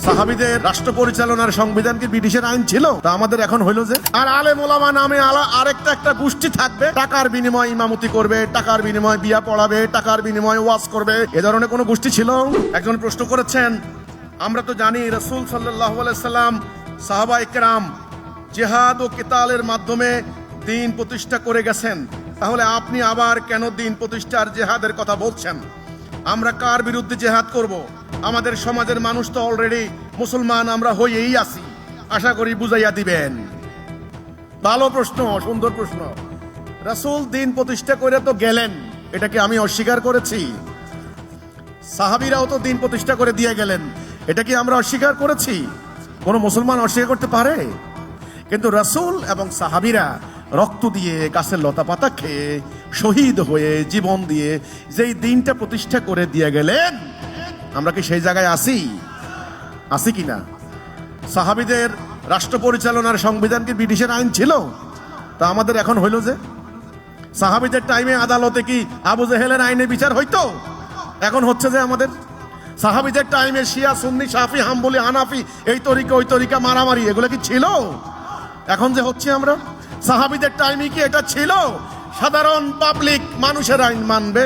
সাহাবীদের রাষ্ট্র পরিচালনার সংবিধান কি ব্রিটিশের আইন ছিল? তা আমাদের এখন হইল যে আর আলেম ওলামা নামে আরেকটা গোষ্ঠী থাকবে, টাকার বিনিময়ে ইমামতি করবে, টাকার বিনিময়ে বিয়া পড়াবে, টাকার বিনিময়ে ওয়াজ করবে। এ ধরনের কোনো গোষ্ঠী ছিল? একজন প্রশ্ন করেছেন, আমরা তো জানি রাসূল সাল্লাল্লাহু আলাইহি সাল্লাম সাহাবায়ে কেরাম জিহাদ ও কিতালের মাধ্যমে দ্বীন প্রতিষ্ঠা করে গেছেন, তাহলে আপনি আবার কেন দ্বীন প্রতিষ্ঠার জিহাদের কথা বলছেন? আমরা কার বিরুদ্ধে জিহাদ করব? আমাদের সমাজের মানুষ তো অলরেডি মুসলমান আমরা হয়েই আছি, আশা করি বুঝাইয়া দিবেন। ভালো প্রশ্ন, সুন্দর প্রশ্ন। রাসূল দ্বীন প্রতিষ্ঠা করে তো গেলেন, এটাকে আমি অস্বীকার করেছি? সাহাবীরাও তো দ্বীন প্রতিষ্ঠা করে দিয়ে গেলেন, এটা কি আমরা অস্বীকার করেছি? কোন মুসলমান অস্বীকার করতে পারে? কিন্তু রাসূল এবং সাহাবীরা রক্ত দিয়ে, গাছের লতা পাতা খেয়ে, শহীদ হয়ে, জীবন দিয়ে যেই দ্বীনটা প্রতিষ্ঠা করে দিয়ে গেলেন, আমরা কি সেই জায়গায় আছি কিনা? সাহাবীদের রাষ্ট্র পরিচালনার সংবিধান কি ব্রিটিশের আইন ছিল? তা আমাদের এখন হইল যে সাহাবীদের টাইমে আদালতে কি আবু জেহেলের আইনে বিচার হইতো? এখন হচ্ছে যে আমাদের সাহাবীদের টাইমে শিয়া সুন্নি শাফি হাম্বলি হানাফি এই তরিকা ওই তরিকা মারামারি এগুলো কি ছিল? এখন যে হচ্ছে আমরা, সাহাবীদের টাইমে কি এটা ছিল? সাধারণ পাবলিক মানুষের আইন মানবে,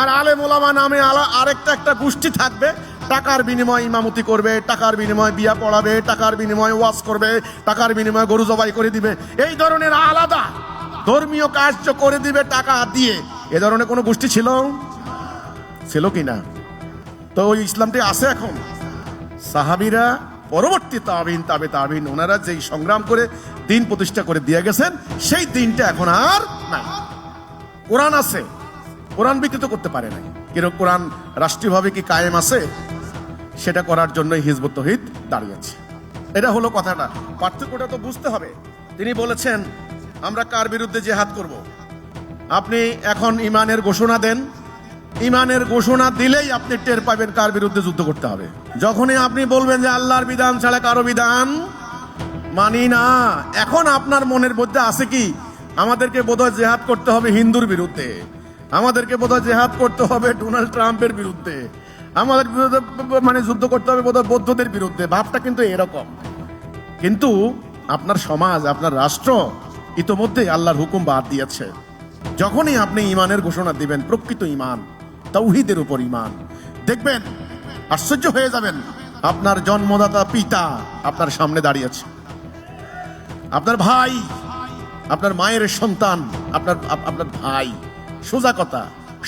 আর আলেম ওলামা নামে আরেকটা গোষ্ঠী থাকবে, টাকার বিনিময়ে ইমামতি করবে, টাকার বিনিময়ে বিয়া পড়াবে, টাকার বিনিময়ে ওয়াজ করবে, টাকার বিনিময়ে গরু জবাই করে দিবে, এই ধরনের আলাদা ধর্মীয় কার্য করে দিবে টাকা দিয়ে। এ ধরনের কোনো গোষ্ঠী ছিল কিনা? তো ওই ইসলামটি আছে এখন? সাহাবীরা পরবর্তী তাবিন তাবে তাবিন ওনারা যেই সংগ্রাম করে দ্বীন প্রতিষ্ঠা করে দিয়ে গেছেন, সেই দ্বীনটা এখন আর নাই। কোরআন আছে, কোরআন বিকৃত করতে পারে নাই। কিন্তু কোরআন রাষ্ট্রীয়ভাবে কি কায়েম আছে? সেটা করার জন্যই হিজবুত তৌহিদ দাঁড়িয়েছে। এটা হলো কথাটা, পার্থক্যটা তো বুঝতে হবে। তিনি বলেছেন আমরা কার বিরুদ্ধে জিহাদ করব? আপনি এখন ইমানের ঘোষণা দেন, ইমানের ঘোষণা দিলেই আপনি টের পাবেন কার বিরুদ্ধে যুদ্ধ করতে হবে। যখনই আপনি বলবেন যে আল্লাহর বিধান ছাড়া কারো বিধান মানি না, এখন আপনার মনের মধ্যে আছে কি আমাদেরকে বোধহয় জিহাদ করতে হবে হিন্দুর বিরুদ্ধে, আমাদেরকে বোধহয় জিহাদ করতে হবে ডোনাল্ড ট্রাম্পের বিরুদ্ধে, আমাদের বিরুদ্ধে মানে যুদ্ধ করতে হবে বোধহয় বৌদ্ধদের বিরুদ্ধে। ভাবটা কিন্তু এরকম। কিন্তু আপনার সমাজ, আপনার রাষ্ট্র ইতোমধ্যে আল্লাহর হুকুম বাদ দিয়েছে। যখনই আপনি ইমানের ঘোষণা দিবেন, প্রকৃত ইমান, তাওহীদের উপর ইমান, দেখবেন আশ্চর্য হয়ে যাবেন, আপনার জন্মদাতা পিতা আপনার সামনে দাঁড়িয়েছে, আপনার ভাই, আপনার মায়ের সন্তান, আপনার ভাই, সোজা কথা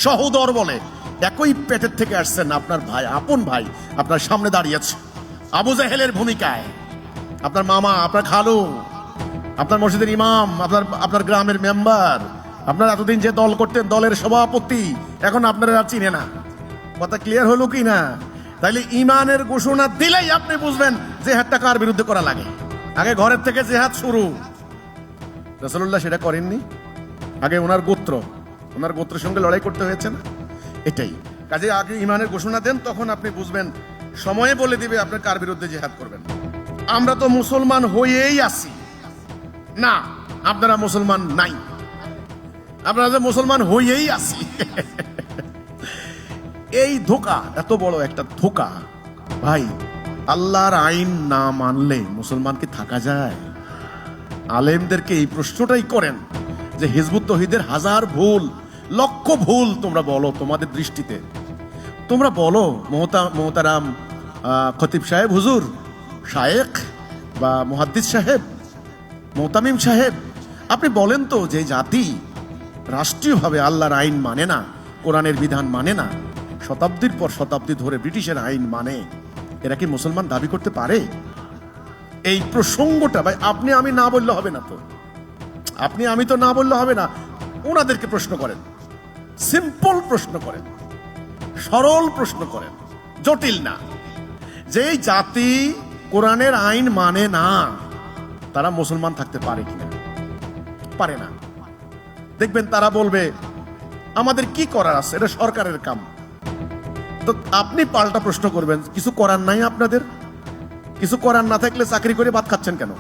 সহোদর বলে, একই পেটের থেকে আসছেন, আপনার ভাই, আপন ভাই আপনার সামনে দাঁড়িয়েছে আবু জেহেলের ভূমিকায়। আপনার মামা, আপনার খালু, আপনার মসজিদের ইমাম, আপনার গ্রামের মেম্বার, আপনার এতদিন যে দল করতেন দলের সভাপতি, এখন আপনারা আর চিনে না। কথা ক্লিয়ার হলো কি না? তাইলে ইমানের ঘোষণা দিলেই আপনি বুঝবেন জিহাদটা কার বিরুদ্ধে করা লাগে। আগে ঘরের থেকে জিহাদ শুরু। রাসূলুল্লাহ সেটা করেননি। আগে ওনার গোত্রের সঙ্গে লড়াই করতে হয়েছে না? এটাই কাজে আগে ইমানের ঘোষণা দেন, তখন আপনি বুঝবেন, সময়ে বলে দিবে আপনার কার বিরুদ্ধে জিহাদ করবেন। আমরা তো মুসলমান হয়েই আছি না, আপনারা মুসলমান নাই, আপনারা যে মুসলমান হয়েই আছি। এই ধোঁকা, এত বড় একটা ধোঁকা ভাই। আল্লাহর আইন না মানলে মুসলমান কি থাকা যায়? আলেমদেরকে এই প্রশ্নটাই করেন যে হিজবুত তৌহিদের হাজার ভুল, লক্ষ ভুল তোমরা বলো তোমাদের দৃষ্টিতে, তোমরা বলো মোহতারাম খতিব সাহেব, হুজুর শায়েখ বা মুহাদ্দিস সাহেব, মোহতামিম সাহেব, আপনি বলেন তো, যে জাতি রাষ্ট্রীয়ভাবে আল্লাহর আইন মানে না, কোরআনের বিধান মানে না, শতাব্দীর পর শতাব্দী ধরে ব্রিটিশের আইন মানে, এরা কি মুসলমান দাবি করতে পারে? এই প্রসঙ্গটা ভাই আপনি আমি না বললে হবে না। তো আপনি আমি তো না বললে হবে না, ওনাদেরকে প্রশ্ন করেন, সিম্পল প্রশ্ন করেন, সরল প্রশ্ন করেন, জটিল না। যেই জাতি কোরআনের আইন মানে না, তারা মুসলমান থাকতে পারে কিনা? পারে না। দেখবেন তারা বলবে আমাদের কি করার আছে, এটা সরকারের কাম। তো আপনি পাল্টা প্রশ্ন করবেন, কিছু করার নাই আপনাদের? কিছু করার না থাকলে চাকরি করে ভাত খাচ্ছেন কেন?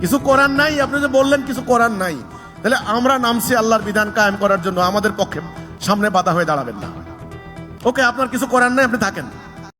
কিছু করার নাই, আপনি যে বললেন কিছু করার নাই, তাহলে আমরা নামছি আল্লাহর বিধান কায়েম করার জন্য, আমাদের পক্ষে সামনে বাধা হয়ে দাঁড়াবেন না। ওকে, আপনার কিছু করার নাই, আপনি থাকেন।